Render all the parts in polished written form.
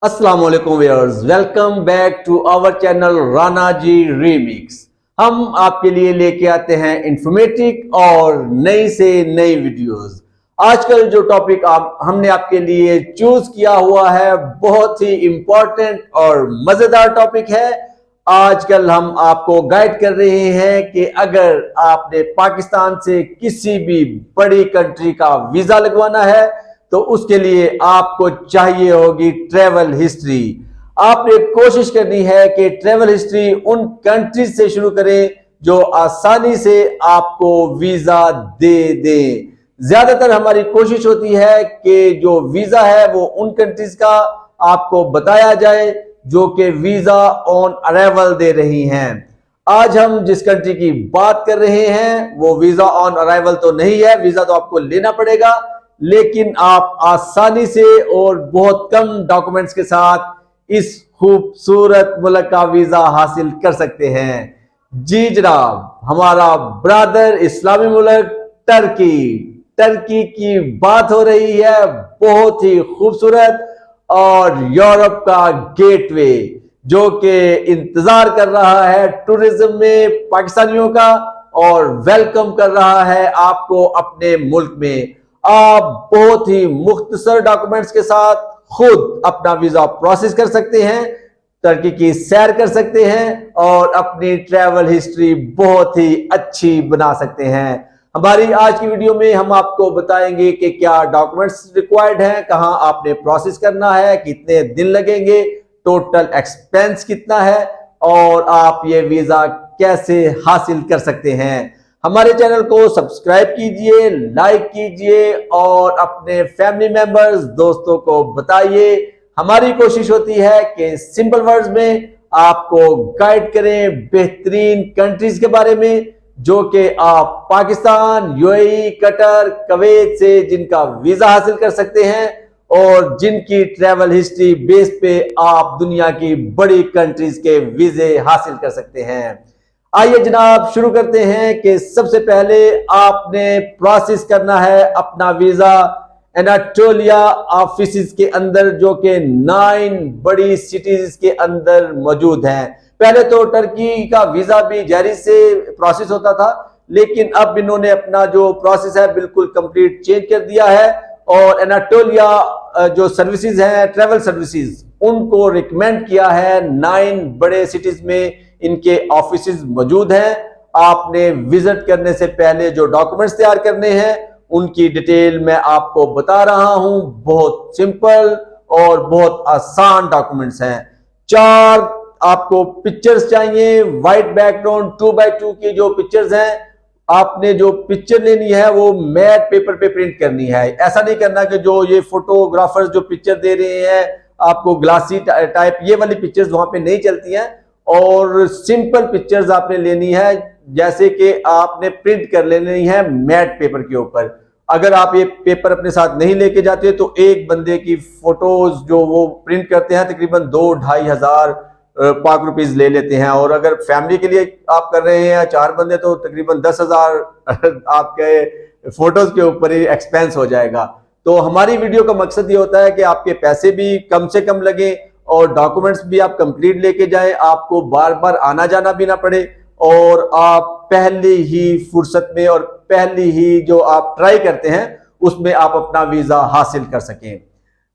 अस्सलाम वालेकुम viewers, welcome back to our channel Rana ji remix. हम आपके लिए लेके आते हैं इंफॉर्मेटिव और नई से नई वीडियोस। आजकल जो टॉपिक हमने आपके लिए चूज किया हुआ है बहुत ही इंपॉर्टेंट और मजेदार टॉपिक है। आजकल हम आपको गाइड कर रहे हैं कि अगर आपने पाकिस्तान से किसी भी बड़ी कंट्री का वीजा लगवाना है तो उसके लिए आपको चाहिए होगी ट्रेवल हिस्ट्री। आपने कोशिश करनी है कि ट्रेवल हिस्ट्री उन कंट्रीज से शुरू करें जो आसानी से आपको वीजा दे दें। ज्यादातर हमारी कोशिश होती है कि जो वीजा है वो उन कंट्रीज का आपको बताया जाए जो कि वीजा ऑन अराइवल दे रही हैं। आज हम जिस कंट्री की बात कर रहे हैं वो वीजा ऑन अराइवल तो नहीं है, वीजा तो आपको लेना पड़ेगा, लेकिन आप आसानी से और बहुत कम डॉक्यूमेंट्स के साथ इस खूबसूरत मुल्क का वीजा हासिल कर सकते हैं। जी जनाब, हमारा ब्रादर इस्लामी मुल्क टर्की की बात हो रही है। बहुत ही खूबसूरत और यूरोप का गेटवे जो कि इंतजार कर रहा है टूरिज्म में पाकिस्तानियों का और वेलकम कर रहा है आपको अपने मुल्क में। आप बहुत ही मुख्तसर डॉक्यूमेंट्स के साथ खुद अपना वीजा प्रोसेस कर सकते हैं, टर्की की सैर कर सकते हैं और अपनी ट्रैवल हिस्ट्री बहुत ही अच्छी बना सकते हैं। हमारी आज की वीडियो में हम आपको बताएंगे कि क्या डॉक्यूमेंट्स रिक्वायर्ड हैं, कहां आपने प्रोसेस करना है, कितने दिन लगेंगे, टोटल एक्सपेंस कितना है और आप ये वीजा कैसे हासिल कर सकते हैं। हमारे चैनल को सब्सक्राइब कीजिए, लाइक कीजिए और अपने फैमिली मेंबर्स दोस्तों को बताइए। हमारी कोशिश होती है कि सिंपल वर्ड्स में आपको गाइड करें बेहतरीन कंट्रीज के बारे में जो कि आप पाकिस्तान, यूएई, कतर, कुवैत से जिनका वीजा हासिल कर सकते हैं और जिनकी ट्रैवल हिस्ट्री बेस पे आप दुनिया की बड़ी कंट्रीज के वीजे हासिल कर सकते हैं। आइए जनाब शुरू करते हैं कि सबसे पहले आपने प्रोसेस करना है अपना वीजा एनाटोलिया ऑफिस के अंदर जो कि 9 बड़ी सिटीज के अंदर मौजूद हैं। पहले तो टर्की का वीजा भी जारी से प्रोसेस होता था, लेकिन अब इन्होंने अपना जो प्रोसेस है बिल्कुल कंप्लीट चेंज कर दिया है और एनाटोलिया जो सर्विसेज हैं, ट्रैवल सर्विसेज, उनको रिकमेंड किया है 9 बड़े सिटीज में इनके ऑफिसेज मौजूद हैं। आपने विजिट करने से पहले जो डॉक्यूमेंट्स तैयार करने हैं उनकी डिटेल मैं आपको बता रहा हूं। बहुत सिंपल और बहुत आसान डॉक्यूमेंट्स हैं। 4 आपको पिक्चर्स चाहिए, व्हाइट बैकग्राउंड 2x2 की जो पिक्चर्स हैं। आपने जो पिक्चर लेनी है वो मैट पेपर पे प्रिंट करनी है। ऐसा नहीं करना कि जो ये फोटोग्राफर्स जो पिक्चर दे रहे हैं आपको ग्लासी टाइप, ये वाली पिक्चर्स वहां पे नहीं चलती हैं और सिंपल पिक्चर्स आपने लेनी है जैसे कि आपने प्रिंट कर लेनी है मैट पेपर के ऊपर। अगर आप ये पेपर अपने साथ नहीं लेके जाते तो एक बंदे की फोटोज जो वो प्रिंट करते हैं तकरीबन 2-2.5 हजार पाक रुपीज ले लेते हैं और अगर फैमिली के लिए आप कर रहे हैं 4 बंदे तो तकरीबन 10,000 आपके फोटोज के ऊपर ही एक्सपेंस हो जाएगा। तो हमारी वीडियो का मकसद ये होता है कि आपके पैसे भी कम से कम लगे और डॉक्यूमेंट्स भी आप कंप्लीट लेके जाएं, आपको बार बार आना जाना भी ना पड़े और आप पहली ही फुर्सत में और पहली ही जो आप ट्राई करते हैं उसमें आप अपना वीजा हासिल कर सकें।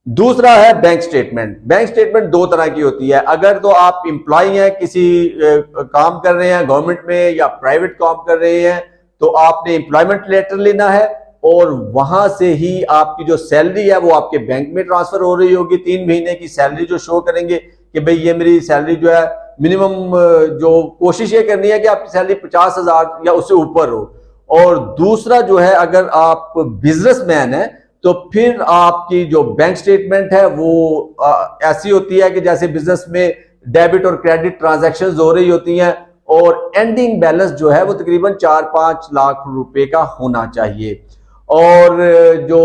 दूसरा है बैंक स्टेटमेंट। बैंक स्टेटमेंट 2 तरह की होती है। अगर तो आप एम्प्लॉय हैं, किसी काम कर रहे हैं गवर्नमेंट में या प्राइवेट काम कर रहे हैं तो आपने एम्प्लॉयमेंट लेटर लेना है और वहां से ही आपकी जो सैलरी है वो आपके बैंक में ट्रांसफर हो रही होगी। 3 महीने की सैलरी जो शो करेंगे कि भाई ये मेरी सैलरी जो है मिनिमम, जो कोशिश ये करनी है कि आपकी सैलरी 50,000 या उससे ऊपर हो। और दूसरा जो है, अगर आप बिजनेसमैन है तो फिर आपकी जो बैंक स्टेटमेंट है वो ऐसी होती है कि जैसे बिजनेस में डेबिट और क्रेडिट ट्रांजैक्शंस हो रही होती हैं और एंडिंग बैलेंस जो है वो तकरीबन 4-5 लाख रुपए का होना चाहिए। और जो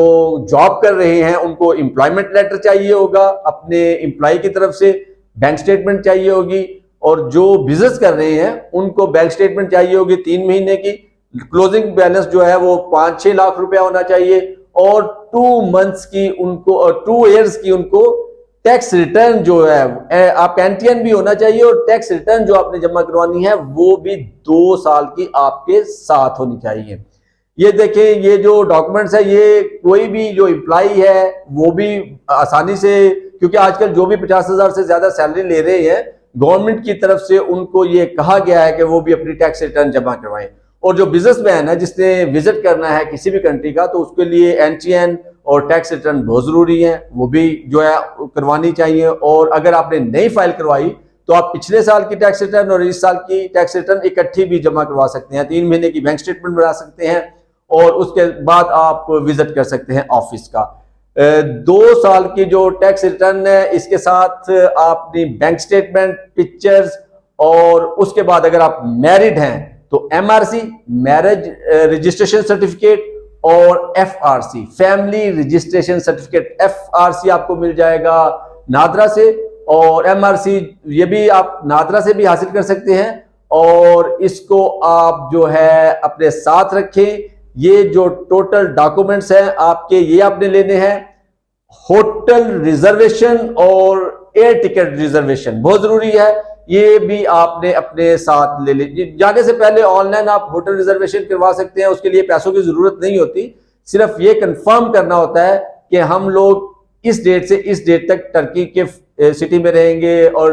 जॉब कर रहे हैं उनको एम्प्लॉयमेंट लेटर चाहिए होगा अपने एम्प्लॉय की तरफ से, बैंक स्टेटमेंट चाहिए होगी। और जो बिजनेस कर रहे हैं उनको बैंक स्टेटमेंट चाहिए होगी 3 महीने की। क्लोजिंग बैलेंस जो है वो 5-6 लाख रुपया होना चाहिए और 2 मंथ्स की उनको और 2 ईयर्स की उनको टैक्स रिटर्न जो है आपका एनटीएन भी होना चाहिए और टैक्स रिटर्न जो आपने जमा करवानी है वो भी 2 साल की आपके साथ होनी चाहिए। ये देखें, ये जो डॉक्यूमेंट्स है ये कोई भी जो एम्प्लॉय है वो भी आसानी से, क्योंकि आजकल जो भी 50,000 से ज्यादा सैलरी ले रहे हैं गवर्नमेंट की तरफ से उनको ये कहा गया है कि वो भी अपनी टैक्स रिटर्न जमा करवाएं। और जो बिजनेसमैन है जिसने विजिट करना है किसी भी कंट्री का, तो उसके लिए एनटीएन और टैक्स रिटर्न बहुत जरूरी है, वो भी जो है करवानी चाहिए। और अगर आपने नहीं फाइल करवाई तो आप पिछले साल की टैक्स रिटर्न और इस साल की टैक्स रिटर्न इकट्ठी भी जमा करवा सकते हैं। 3 महीने की बैंक स्टेटमेंट बना सकते हैं और उसके बाद आप विजिट कर सकते हैं ऑफिस का। 2 साल की जो टैक्स रिटर्न है इसके साथ आपने बैंक स्टेटमेंट, पिक्चर्स, और उसके बाद अगर आप मैरिड हैं तो एमआरसी, मैरिज रजिस्ट्रेशन सर्टिफिकेट, और FRC, family registration certificate. FRC आपको मिल जाएगा नादरा से और एमआरसी ये भी आप नादरा से भी हासिल कर सकते हैं। और इसको आप जो है अपने साथ रखें। ये जो टोटल डॉक्यूमेंट्स हैं आपके, ये आपने लेने हैं। होटल रिजर्वेशन और एयर टिकट रिजर्वेशन बहुत जरूरी है, ये भी आपने अपने साथ ले लीजिए। जाने से पहले ऑनलाइन आप होटल रिजर्वेशन करवा सकते हैं, उसके लिए पैसों की जरूरत नहीं होती। सिर्फ ये कंफर्म करना होता है कि हम लोग इस डेट से इस डेट तक टर्की के सिटी में रहेंगे और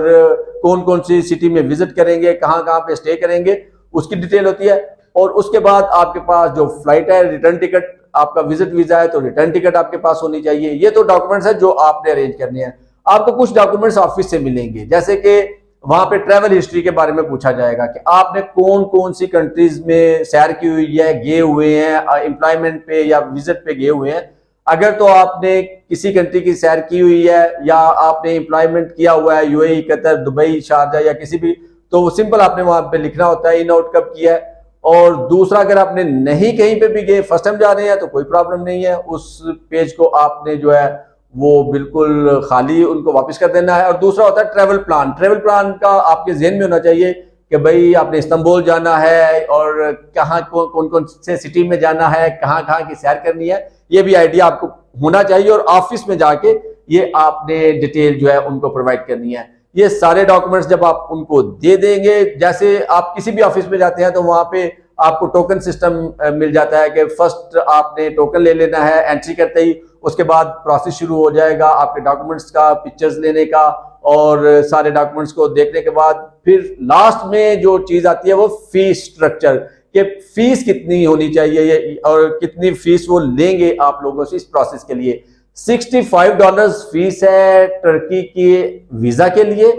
कौन कौन सी सिटी में विजिट करेंगे, कहाँ कहाँ पे स्टे करेंगे, उसकी डिटेल होती है। और उसके बाद आपके पास जो फ्लाइट है, रिटर्न टिकट, आपका विजिट वीजा है तो रिटर्न टिकट आपके पास होनी चाहिए। ये तो डॉक्यूमेंट्स है जो आपने अरेंज करने हैं। आपको कुछ डॉक्यूमेंट्स ऑफिस से मिलेंगे, जैसे कि वहां पे ट्रैवल हिस्ट्री के बारे में पूछा जाएगा कि आपने कौन कौन सी कंट्रीज में सैर की हुई है, गए हुए हैं, एम्प्लॉयमेंट पे या विजिट पे गए हुए हैं। अगर तो आपने किसी कंट्री की सैर की हुई है या आपने एम्प्लॉयमेंट किया हुआ है यूएई, कतर, दुबई, शारजा या किसी भी, तो सिंपल आपने वहां पे लिखना होता है इन आउट कब किया है। और दूसरा, अगर आपने नहीं कहीं पे भी गए, फर्स्ट टाइम जा रहे हैं तो कोई प्रॉब्लम नहीं है, उस पेज को आपने जो है वो बिल्कुल खाली उनको वापस कर देना है। और दूसरा होता है ट्रैवल प्लान। ट्रैवल प्लान का आपके ज़हन में होना चाहिए कि भाई आपने इस्तांबुल जाना है और कहाँ कौन कौन से सिटी में जाना है, कहाँ कहाँ की सैर करनी है, ये भी आइडिया आपको होना चाहिए। और ऑफिस में जाके ये आपने डिटेल जो है उनको प्रोवाइड करनी है। ये सारे डॉक्यूमेंट्स जब आप उनको दे देंगे, जैसे आप किसी भी ऑफिस में जाते हैं तो वहां पे आपको टोकन सिस्टम मिल जाता है कि फर्स्ट आपने टोकन ले लेना है एंट्री करते ही, उसके बाद प्रोसेस शुरू हो जाएगा आपके डॉक्यूमेंट्स का, पिक्चर्स लेने का और सारे डॉक्यूमेंट्स को देखने के बाद फिर लास्ट में जो चीज आती है वो फीस स्ट्रक्चर, कि फीस कितनी होनी चाहिए और कितनी फीस वो लेंगे आप लोगों से इस प्रोसेस के लिए। $65 फीस है टर्की के वीजा के लिए,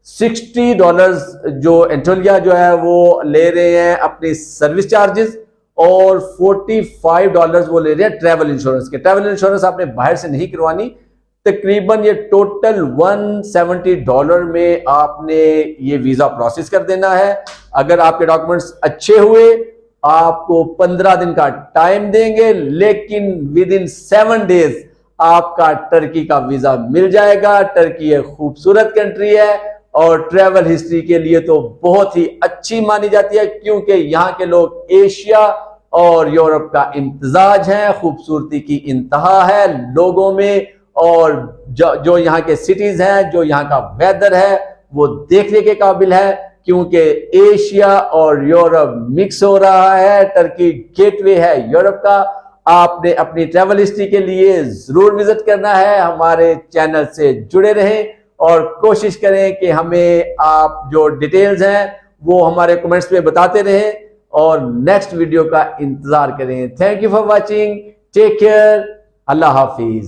$60 जो एंटोलिया जो है वो ले रहे हैं अपनी सर्विस चार्जेस, और $45 वो ले रहे हैं ट्रैवल इंश्योरेंस के। ट्रैवल इंश्योरेंस आपने बाहर से नहीं करवानी। तकरीबन ये टोटल $170 में आपने ये वीजा प्रोसेस कर देना है। अगर आपके डॉक्यूमेंट्स अच्छे हुए आपको 15 दिन का टाइम देंगे, लेकिन विद इन 7 डेज आपका टर्की का वीजा मिल जाएगा। टर्की एक खूबसूरत कंट्री है और ट्रैवल हिस्ट्री के लिए तो बहुत ही अच्छी मानी जाती है, क्योंकि यहाँ के लोग एशिया और यूरोप का इम्तिजाज है। खूबसूरती की इंतहा है लोगों में, और जो यहाँ के सिटीज हैं, जो यहाँ का वेदर है वो देखने के काबिल है, क्योंकि एशिया और यूरोप मिक्स हो रहा है। टर्की गेटवे है यूरोप का। आपने अपनी ट्रैवल हिस्ट्री के लिए जरूर विजिट करना है। हमारे चैनल से जुड़े रहें और कोशिश करें कि हमें आप जो डिटेल्स हैं वो हमारे कमेंट्स में बताते रहें और नेक्स्ट वीडियो का इंतजार करें। Thank you for watching, take care, अल्लाह हाफिज।